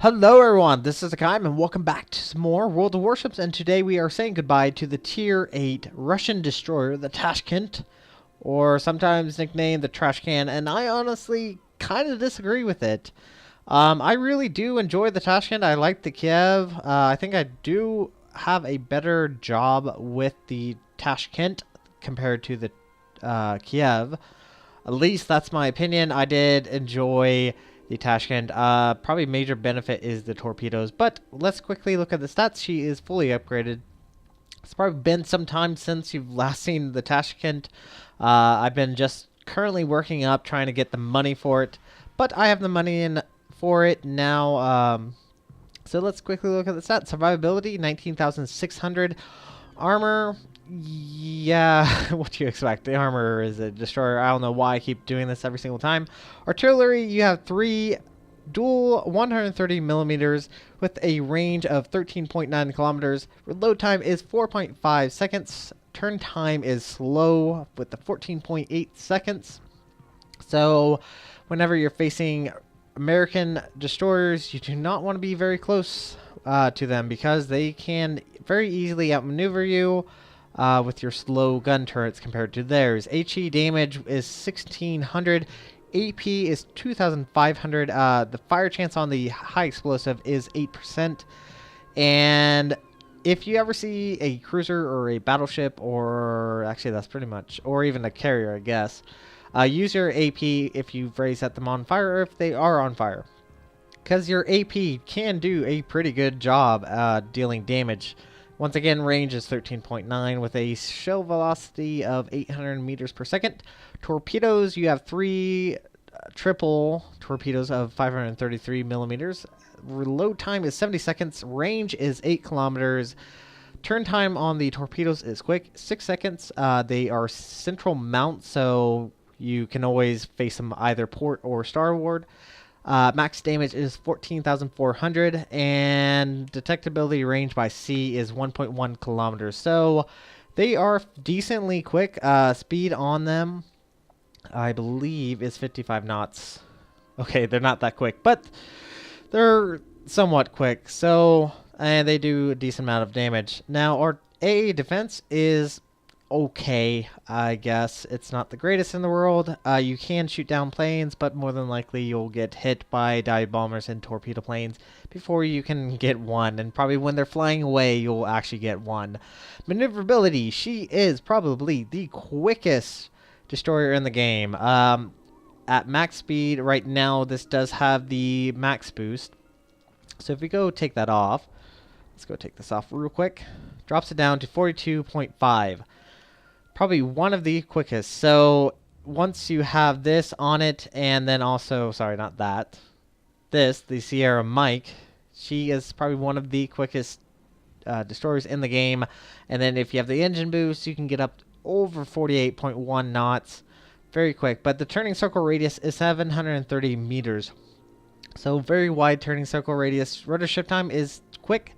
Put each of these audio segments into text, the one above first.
Hello everyone, this is Hakaym and welcome back to some more World of Warships, and today we are saying goodbye to the Tier 8 Russian destroyer, the Tashkent, or sometimes nicknamed the Trash Can, and I honestly kind of disagree with it. I really do enjoy the Tashkent. I like the Kiev. I think I do have a better job with the Tashkent compared to the Kiev. At least that's my opinion. I did enjoy the Tashkent. Probably major benefit is the torpedoes, but let's quickly look at the stats. She is fully upgraded. It's probably been some time since you've last seen the Tashkent. I've been just currently working up, trying to get the money for it, but I have the money in for it now. So let's quickly look at the stats. Survivability, 19,600. Armor, yeah, what do you expect? The armor is a destroyer. I don't know why I keep doing this every single time. Artillery, you have 3 dual 130 millimeters with a range of 13.9 kilometers. Reload time is 4.5 seconds. Turn time is slow with the 14.8 seconds. So whenever you're facing American destroyers, you do not want to be very close to them because they can very easily outmaneuver you with your slow gun turrets compared to theirs. HE damage is 1600. AP is 2500. The fire chance on the high explosive is 8%. And if you ever see a cruiser or a battleship, or actually that's pretty much, or even a carrier, I guess, use your AP if you've already set them on fire or if they are on fire, because your AP can do a pretty good job dealing damage. Once again, range is 13.9 with a shell velocity of 800 meters per second. Torpedoes, you have 3 triple torpedoes of 533 millimeters. Reload time is 70 seconds. Range is 8 kilometers. Turn time on the torpedoes is quick, 6 seconds. They are central mount, so you can always face them either port or starboard. Max damage is 14,400, and detectability range by sea is 1.1 kilometers. So they are decently quick. Speed on them, I believe, is 55 knots. Okay, they're not that quick, but they're somewhat quick. So, and they do a decent amount of damage. Now, our AA defense is okay, I guess. It's not the greatest in the world. You can shoot down planes, but more than likely you'll get hit by dive bombers and torpedo planes before you can get one. And probably when they're flying away, you'll actually get one. Maneuverability, she is probably the quickest destroyer in the game. At max speed, right now, this does have the max boost. So if we go take that off, let's go take this off real quick. Drops it down to 42.5. Probably one of the quickest. So once you have this on it, and then also, sorry, not that, this, the Sierra Mike, she is probably one of the quickest destroyers in the game. And then if you have the engine boost, you can get up over 48.1 knots. Very quick. But the turning circle radius is 730 meters. So very wide turning circle radius. Rudder shift time is quick.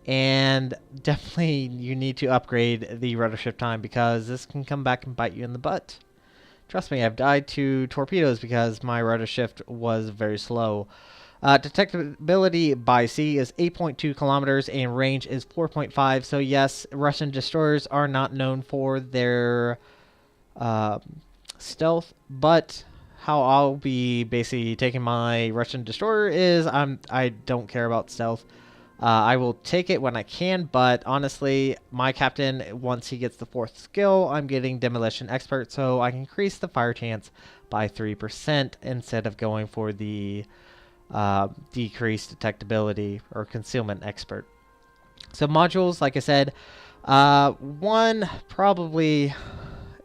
And definitely you need to upgrade the rudder shift time because this can come back and bite you in the butt. Trust me, I've died to torpedoes because my rudder shift was very slow. Detectability by sea is 8.2 kilometers and range is 4.5. So yes, Russian destroyers are not known for their stealth, but how I'll be basically taking my Russian destroyer is I don't care about stealth. I will take it when I can, but honestly, my captain, once he gets the 4th skill, I'm getting Demolition Expert, so I can increase the fire chance by 3% instead of going for the decreased detectability or Concealment Expert. So modules, like I said, one, probably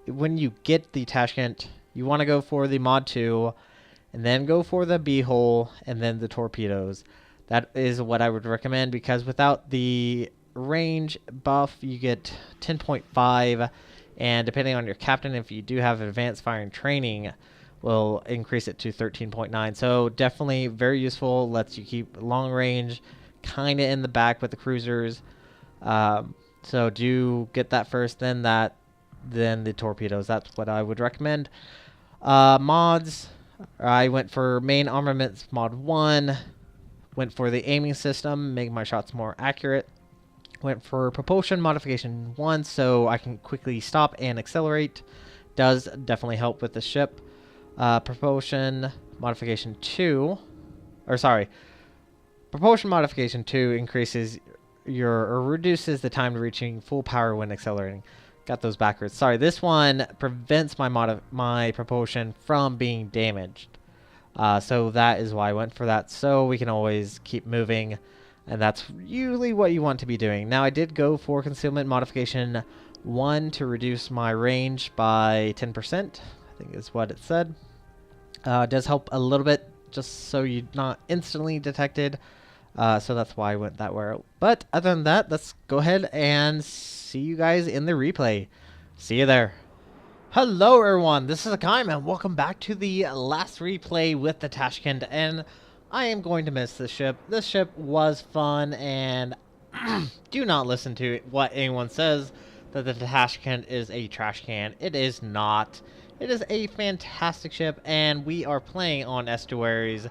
when you get the Tashkent, you want to go for the Mod 2, and then go for the B-hole, and then the torpedoes. That is what I would recommend, because without the range buff, you get 10.5, and depending on your captain, if you do have advanced firing training, will increase it to 13.9. So definitely very useful, lets you keep long range, kind of in the back with the cruisers. So do get that first, then the torpedoes. That's what I would recommend. Mods, I went for main armaments mod 1. Went for the aiming system, make my shots more accurate. Went for propulsion modification 1, so I can quickly stop and accelerate. Does definitely help with the ship. Propulsion modification 2, or sorry, propulsion modification 2 increases or reduces the time to reaching full power when accelerating. Got those backwards. Sorry, this one prevents my propulsion from being damaged. So that is why I went for that, so we can always keep moving, and that's usually what you want to be doing. Now, I did go for concealment modification 1 to reduce my range by 10%, I think is what it said. It does help a little bit, just so you're not instantly detected, so that's why I went that way. But other than that, let's go ahead and see you guys in the replay. See you there. Hello everyone, this is Hakaym and welcome back to the last replay with the Tashkent, and I am going to miss this ship. This ship was fun, and do not listen to what anyone says that the Tashkent is a trash can. It is not. It is a fantastic ship, and we are playing on estuaries.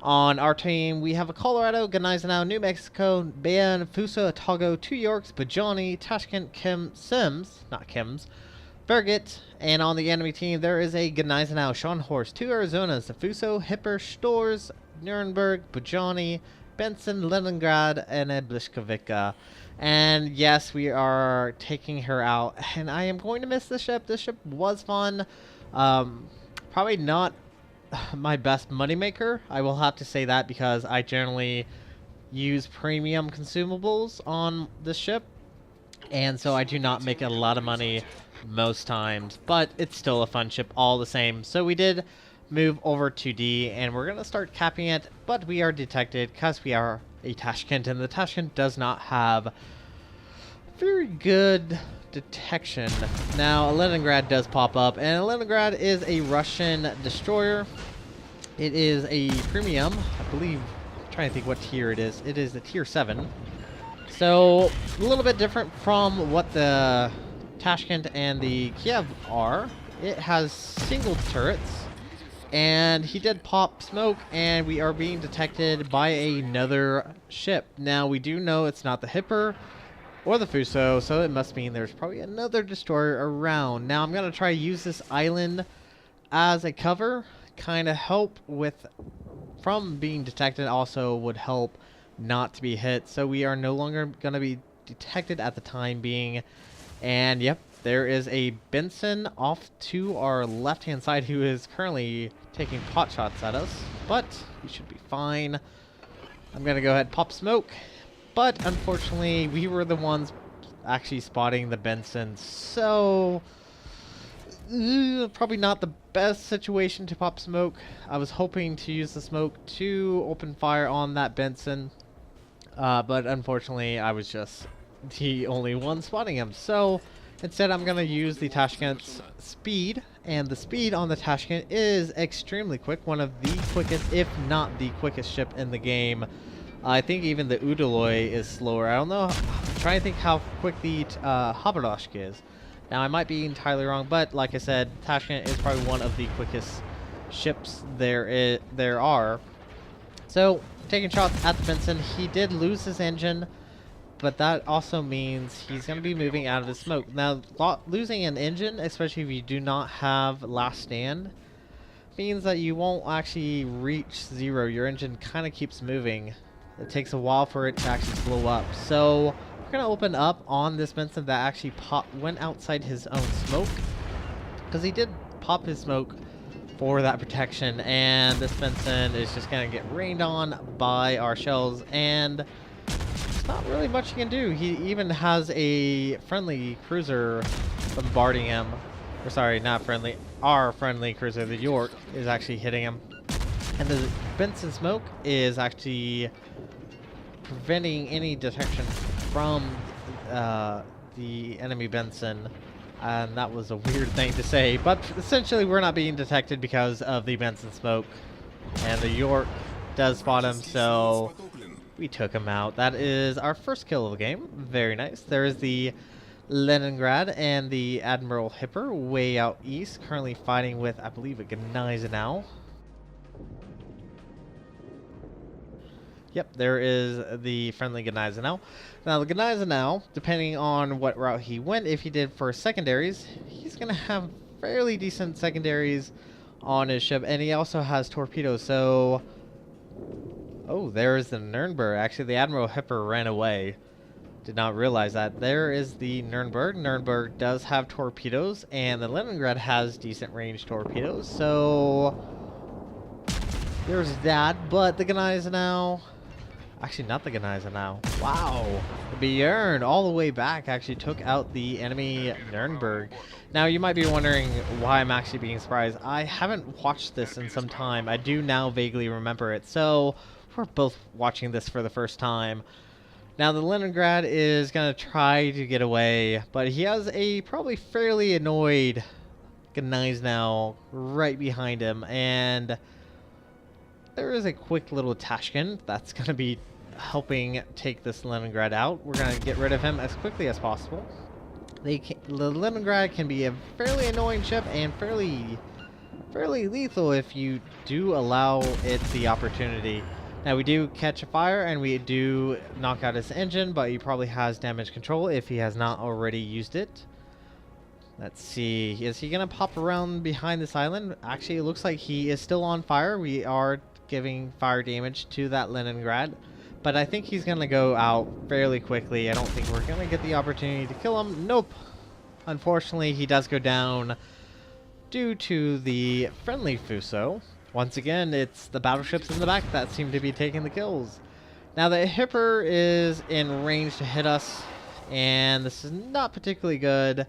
On our team, we have a Colorado, Gneisenau, New Mexico, Bayan, Fuso, Otago, 2 Yorks, Bajani, Tashkent, Sims, not Kims, Berget, and on the enemy team, there is a Gneisenau, Schonhorst, 2 Arizonas, Fuso, Hipper, Stors, Nuremberg, Bajani, Benson, Leningrad, and a Blishkovica. And yes, we are taking her out, and I am going to miss this ship. This ship was fun. Probably not my best moneymaker. I will have to say that because I generally use premium consumables on this ship, and so I do not make a lot of money most times, but it's still a fun ship all the same. So we did move over to D, and we're gonna start capping it, but we are detected because we are a Tashkent, and the Tashkent does not have very good detection. Now, Leningrad does pop up, and Leningrad is a Russian destroyer. It is a premium, I believe. I'm trying to think what tier it is. It is a tier 7. So, a little bit different from what the Tashkent and the Kiev are. It has single turrets, and he did pop smoke, and we are being detected by another ship. Now, we do know it's not the Hipper or the Fuso, so it must mean there's probably another destroyer around. Now, I'm going to try to use this island as a cover, kind of help with from being detected, also would help not to be hit, so we are no longer going to be detected at the time being. And yep, there is a Benson off to our left hand side who is currently taking pot shots at us, but we should be fine. I'm going to go ahead and pop smoke, but unfortunately we were the ones actually spotting the Benson, so probably not the best situation to pop smoke. I was hoping to use the smoke to open fire on that Benson, but unfortunately I was just the only one spotting him. So instead I'm going to use the Tashkent's speed, and the speed on the Tashkent is extremely quick. One of the quickest, if not the quickest ship in the game. I think even the Udaloy is slower. I don't know. I'm trying to think how quick the Haberdoshk is. Now, I might be entirely wrong, but like I said, Tashkent is probably one of the quickest ships there are. So, taking shots at the Benson, he did lose his engine, but that also means he's going to be moving out of the smoke. Now, losing an engine, especially if you do not have last stand, means that you won't actually reach 0. Your engine kind of keeps moving. It takes a while for it to actually blow up. So, we're going to open up on this Benson that actually went outside his own smoke, because he did pop his smoke for that protection, and this Benson is just going to get rained on by our shells, and there's not really much you can do. He even has a friendly cruiser bombarding him. Or sorry, not friendly. Our friendly cruiser, the York, is actually hitting him. And the Benson smoke is actually preventing any detection from the enemy Benson. And that was a weird thing to say, but essentially we're not being detected because of the Benson smoke. And the York does spot him, so we took him out. That is our first kill of the game. Very nice. There is the Leningrad and the Admiral Hipper way out east, currently fighting with, I believe, a Gneisenau. Yep, there is the friendly Gneisenau. Now, the Gneisenau, depending on what route he went, if he did for secondaries, he's going to have fairly decent secondaries on his ship, and he also has torpedoes, so... Oh, there is the Nürnberg. Actually, the Admiral Hipper ran away. Did not realize that. There is the Nürnberg. Nürnberg does have torpedoes, and the Leningrad has decent range torpedoes, so... There's that, but the Gneisenau... Actually, not the Gneisenau. Wow! The Björn, all the way back, actually took out the enemy Nürnberg. Now, you might be wondering why I'm actually being surprised. I haven't watched this in some time. I do now vaguely remember it, so we're both watching this for the first time. Now, the Leningrad is going to try to get away, but he has a probably fairly annoyed Gneisenau right behind him, and... There is a quick little Tashkent that's going to be helping take this Leningrad out. We're going to get rid of him as quickly as possible. The Leningrad can be a fairly annoying ship and fairly lethal if you do allow it the opportunity. Now, we do catch a fire and we do knock out his engine, but he probably has damage control if he has not already used it. Let's see. Is he going to pop around behind this island? Actually, it looks like he is still on fire. We are giving fire damage to that Leningrad, but I think he's going to go out fairly quickly. I don't think we're going to get the opportunity to kill him. Nope. Unfortunately, he does go down due to the friendly Fuso. Once again, it's the battleships in the back that seem to be taking the kills. Now, the Hipper is in range to hit us, and this is not particularly good.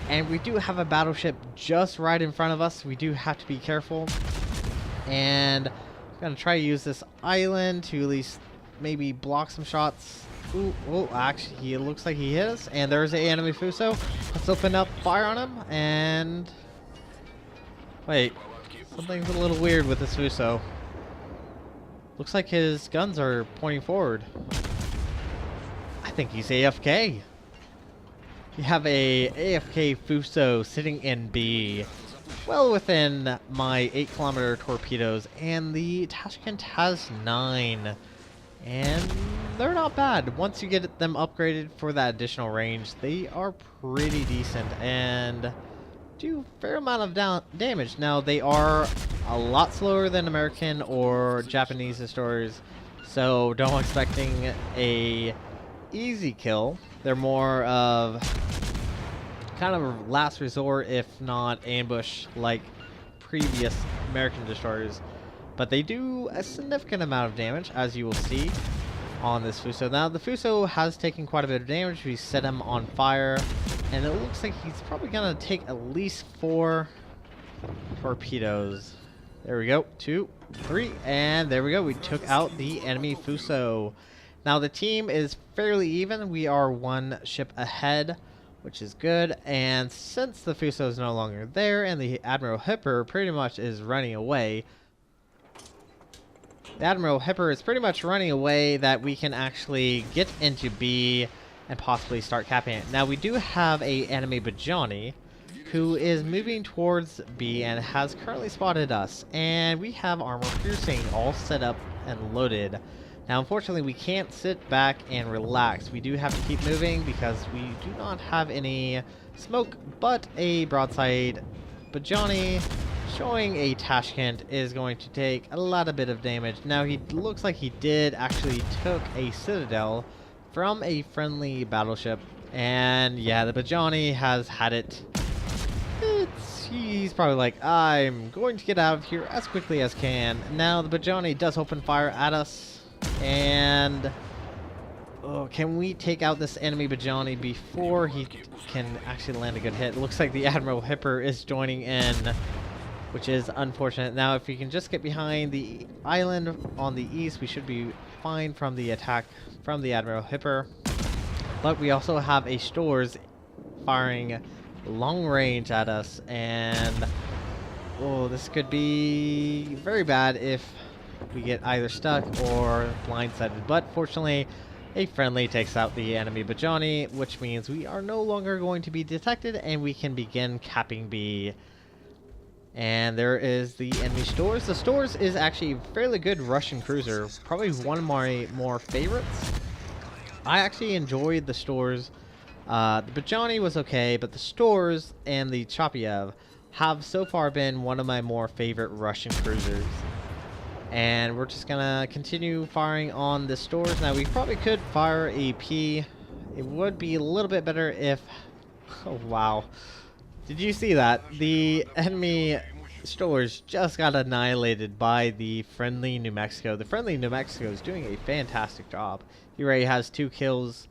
And we do have a battleship just right in front of us. We do have to be careful. And I'm going to try to use this island to at least maybe block some shots. Ooh, oh, actually, it looks like he hit us. And there's an enemy Fuso. Let's open up fire on him. And... Wait. Something's a little weird with this Fuso. Looks like his guns are pointing forward. I think he's AFK. You have a AFK Fuso sitting in B, well within my 8-kilometer torpedoes, and the Tashkent has 9, and they're not bad. Once you get them upgraded for that additional range, they are pretty decent and do a fair amount of damage. Now, they are a lot slower than American or Japanese destroyers, so don't expecting a easy kill. They're more of kind of a last resort, if not ambush, like previous American destroyers. But they do a significant amount of damage, as you will see on this Fuso. Now, the Fuso has taken quite a bit of damage. We set him on fire, and it looks like he's probably going to take at least 4 torpedoes. There we go. 2, 3, and there we go. We took out the enemy Fuso. Now, the team is fairly even. We are 1 ship ahead, which is good. And since the Fuso is no longer there and the Admiral Hipper pretty much is running away, that we can actually get into B and possibly start capping it. Now, we do have a enemy Bajani who is moving towards B and has currently spotted us. And we have armor piercing all set up and loaded. Now, unfortunately, we can't sit back and relax. We do have to keep moving because we do not have any smoke, but a broadside Bajani showing a Tashkent is going to take a lot of bit of damage. Now, he looks like he did actually took a Citadel from a friendly battleship. And yeah, the Bajani has had it. He's probably like, I'm going to get out of here as quickly as can. Now, the Bajani does open fire at us. And oh, can we take out this enemy Bajani before he can actually land a good hit? It looks like the Admiral Hipper is joining in, which is unfortunate. Now, if we can just get behind the island on the east, we should be fine from the attack from the Admiral Hipper. But we also have a Stores firing long range at us, and oh, this could be very bad if we get either stuck or blindsided. But fortunately, a friendly takes out the enemy Bajani, which means we are no longer going to be detected and we can begin capping B. And there is the enemy Stores. The Stores is actually a fairly good Russian cruiser. Probably one of my more favorites. I actually enjoyed the Stores. The Bajani was okay, but the Stores and the Chapyev have so far been one of my more favorite Russian cruisers. And we're just gonna continue firing on the Stores. Now, we probably could fire a P. It would be a little bit better if... Oh, wow. Did you see that? The enemy Stores just got annihilated by the friendly New Mexico. The friendly New Mexico is doing a fantastic job. He already has 2 kills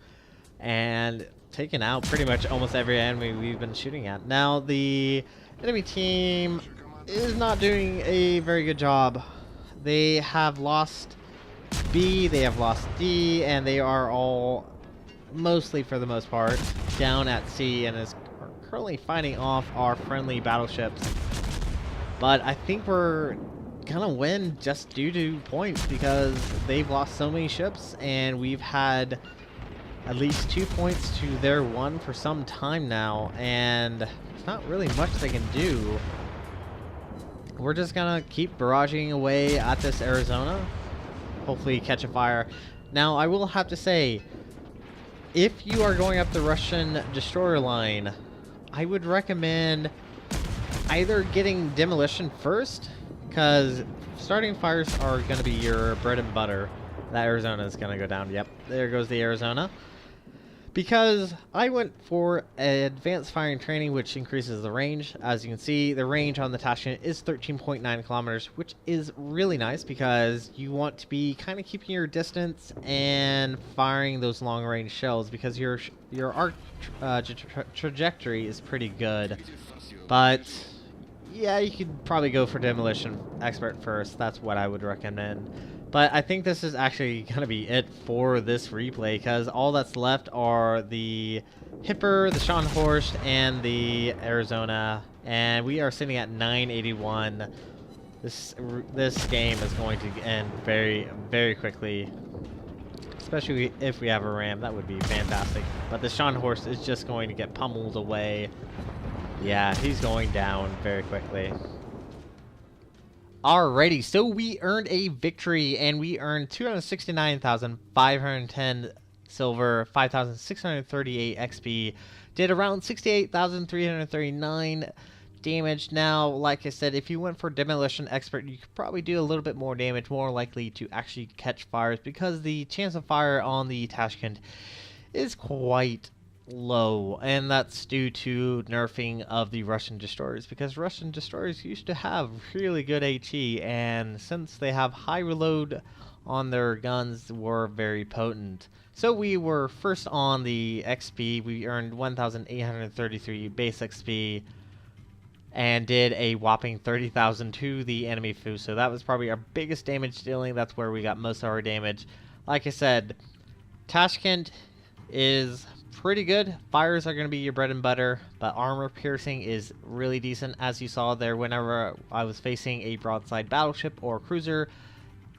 and taken out pretty much almost every enemy we've been shooting at. Now, the enemy team is not doing a very good job. They have lost B, they have lost D, and they are all, mostly for the most part, down at C and are currently fighting off our friendly battleships. But I think we're gonna win just due to points because they've lost so many ships and we've had at least 2 points to their 1 for some time now, and there's not really much they can do. We're just gonna keep barraging away at this Arizona. Hopefully catch a fire. Now, I will have to say, if you are going up the Russian destroyer line, I would recommend either getting demolition first, because starting fires are going to be your bread and butter. That Arizona is going to go down. Yep, there goes the Arizona. Because I went for advanced firing training, which increases the range. As you can see, the range on the Tashkent is 13.9 kilometers, which is really nice because you want to be kind of keeping your distance and firing those long-range shells because your arc trajectory is pretty good. But yeah, you could probably go for demolition expert first. That's what I would recommend. But I think this is actually going to be it for this replay because all that's left are the Hipper, the Scharnhorst, and the Arizona. And we are sitting at 981. This game is going to end very, very quickly. Especially if we have a ram. That would be fantastic. But the Scharnhorst is just going to get pummeled away. Yeah, he's going down very quickly. Alrighty, so we earned a victory, and we earned 269,510 silver, 5,638 XP, did around 68,339 damage. Now, like I said, if you went for demolition expert, you could probably do a little bit more damage, more likely to actually catch fires, because the chance of fire on the Tashkent is quite low, and that's due to nerfing of the Russian destroyers, because Russian destroyers used to have really good HE, and since they have high reload on their guns, were very potent. So we were first on the XP. We earned 1,833 base XP and did a whopping 30,000 to the enemy foo. So that was probably our biggest damage dealing. That's where we got most of our damage. Like I said, Tashkent is pretty good. Fires are going to be your bread and butter, but armor piercing is really decent. As you saw there, whenever I was facing a broadside battleship or cruiser,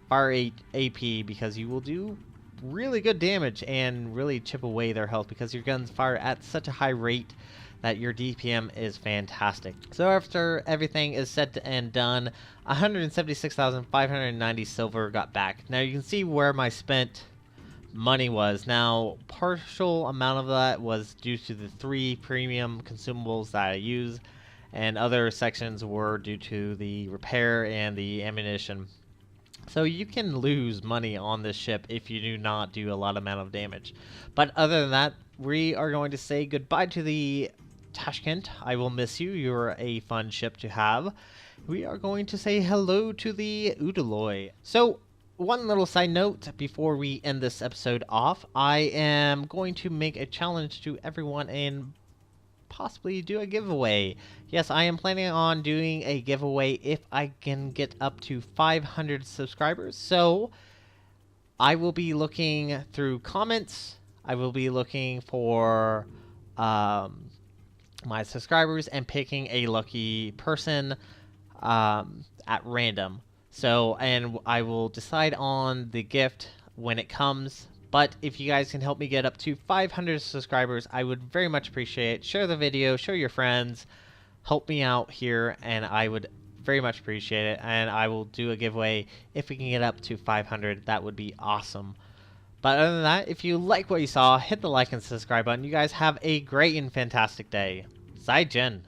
fire 8 AP, because you will do really good damage and really chip away their health because your guns fire at such a high rate that your DPM is fantastic. So after everything is said and done, 176,590 silver got back. Now you can see where my spent money was. Now, partial amount of that was due to the 3 premium consumables that I use, and other sections were due to the repair and the ammunition. So you can lose money on this ship if you do not do a lot amount of damage. But other than that, we are going to say goodbye to the Tashkent. I will miss you. You're a fun ship to have. We are going to say hello to the Udaloy. So one little side note before we end this episode off, I am going to make a challenge to everyone and possibly do a giveaway. Yes, I am planning on doing a giveaway if I can get up to 500 subscribers. So I will be looking through comments. I will be looking for my subscribers and picking a lucky person at random. So, and I will decide on the gift when it comes. But if you guys can help me get up to 500 subscribers, I would very much appreciate it. Share the video, show your friends, help me out here, and I would very much appreciate it, and I will do a giveaway if we can get up to 500. That would be awesome. But other than that, if you like what you saw, hit the like and subscribe button. You guys have a great and fantastic day. Zai Jin.